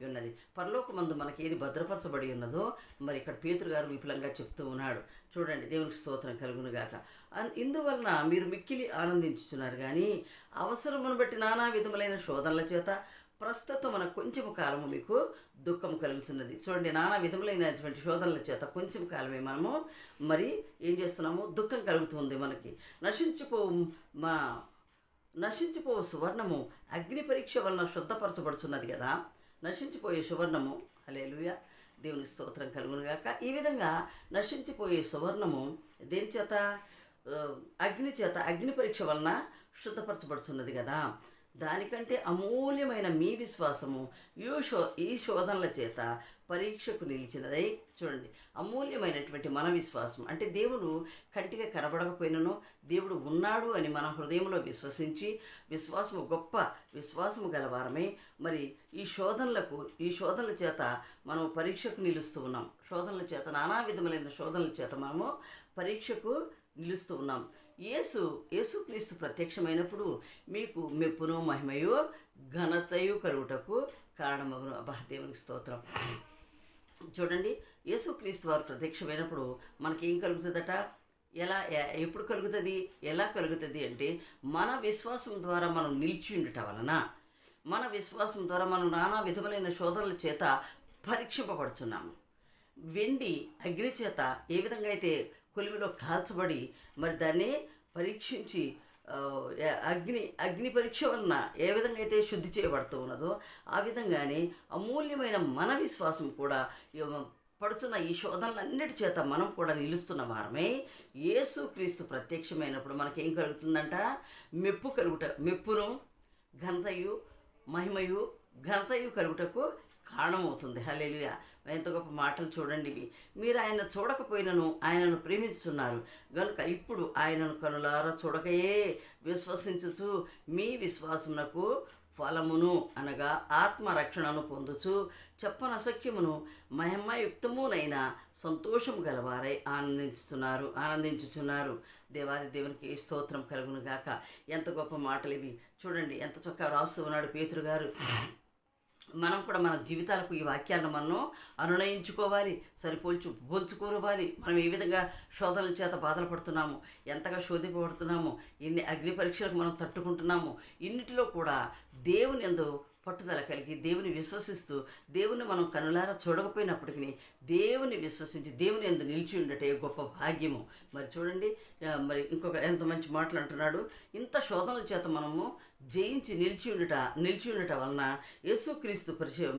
ఉన్నది. పరలోకమందు మనకి ఏది భద్రపరచబడి ఉన్నదో మరి ఇక్కడ పేతురు గారు విపులంగా చెప్తూ ఉన్నాడు. చూడండి, దేవునికి స్తోత్రం కలుగునుగాక. ఇందువలన మీరు మిక్కిలి ఆనందించుచున్నారు కానీ అవసరమును బట్టి నానా విధములైన శోధనల చేత ప్రస్తుతం మన కొంచెము కాలము మీకు దుఃఖం కలుగుతున్నది. చూడండి, నానా విధములైనటువంటి శోధనల చేత కొంచెం కాలమే మనము మరి ఏం చేస్తున్నాము, దుఃఖం కలుగుతుంది మనకి. మా నశించిపోవు సువర్ణము అగ్ని పరీక్ష వలన శుద్ధపరచబడుచున్నది కదా. నశించిపోయే సువర్ణము, హల్లెలూయా, దేవుని స్తోత్రం కలుగునుగాక. ఈ విధంగా నశించిపోయే సువర్ణము దేని చేత? అగ్ని పరీక్ష వలన శుద్ధపరచబడుతున్నది కదా. దానికంటే అమూల్యమైన మీ విశ్వాసము ఈ శోధనల చేత పరీక్షకు నిలిచినదై, చూడండి, అమూల్యమైనటువంటి మన విశ్వాసం అంటే దేవుడు కంటిగా కనబడకపోయినను దేవుడు ఉన్నాడు అని మన హృదయంలో విశ్వసించి గొప్ప విశ్వాసము గలవారమే మరి ఈ శోధనల చేత మనం పరీక్షకు నిలుస్తూ ఉన్నాం. శోధనల చేత, నానా విధములైన శోధనల చేత మనము పరీక్షకు నిలుస్తూ ఉన్నాం. యేసుక్రీస్తు ప్రత్యక్షమైనప్పుడు మీకు మెప్పును మహిమయు ఘనతయు కలుగుటకు కారణమగును. దేవునికి స్తోత్రం. చూడండి, యేసుక్రీస్తు వారు ప్రత్యక్షమైనప్పుడు మనకేం కలుగుతుందట? ఎప్పుడు కలుగుతుంది, ఎలా కలుగుతుంది అంటే మన విశ్వాసం ద్వారా మనం నిలిచి ఉండటం వలన, మన విశ్వాసం ద్వారా మనం నానా విధములైన శోధనల చేత పరీక్షింపబడుతున్నాము. వెండి అగ్ని చేత ఏ విధంగా అయితే కొలిమిలో కాల్చబడి మరి దాన్ని పరీక్షించి అగ్ని పరీక్ష వలన ఏ విధంగా అయితే శుద్ధి చేయబడుతూ ఉన్నదో ఆ విధంగానే అమూల్యమైన మన విశ్వాసం కూడా పడుతున్న ఈ శోధనలన్నిటి చేత మనం కూడా నిలుస్తున్న వారమే యేసుక్రీస్తు ప్రత్యక్షమైనప్పుడు మనకేం కలుగుతుందంట? మెప్పును ఘనతయు మహిమయు ఘనతయు కలుగుటకు కారణమవుతుంది. హల్లెలూయా. ఎంత గొప్ప మాటలు చూడండి ఇవి. మీరు ఆయన చూడకపోయినను ఆయనను ప్రేమించుతున్నారు గనుక ఇప్పుడు ఆయనను కనులారా చూడకయే విశ్వసించుచు మీ విశ్వాసమునకు ఫలమును అనగా ఆత్మరక్షణను పొందుచు చెప్పనసఖ్యమును మహిమయుక్తమునైన సంతోషము గలవారై ఆనందించుచున్నారు. దేవాది దేవునికి స్తోత్రం కలుగును గాక. ఎంత గొప్ప మాటలు ఇవి చూడండి, ఎంత చక్కగా రాస్తూ ఉన్నాడు పేతురు గారు. మనం కూడా మన జీవితాలకు ఈ వాక్యాలను మనం అనునయించుకోవాలి, పోల్చుకోవాలి. మనం ఏ విధంగా శోధనల చేత బాధలు పడుతున్నాము, ఎంతగా శోధింపబడుతున్నాము, ఎన్ని అగ్ని పరీక్షలకు మనం తట్టుకుంటున్నాము, ఇన్నిటిలో కూడా దేవుని యందు పట్టుదల కలిగి దేవుని విశ్వసిస్తూ దేవుని మనం కనులారా చూడకపోయినప్పటికీ దేవుని విశ్వసించి దేవుని యందు నిలిచి ఉండటే గొప్ప భాగ్యము. మరి చూడండి, మరి ఇంకొక ఎంత మంచి మాటలు అంటున్నాడు. ఇంత శోధనల చేత మనము జయించి నిలిచి ఉండట వలన యేసుక్రీస్తు పరిచయం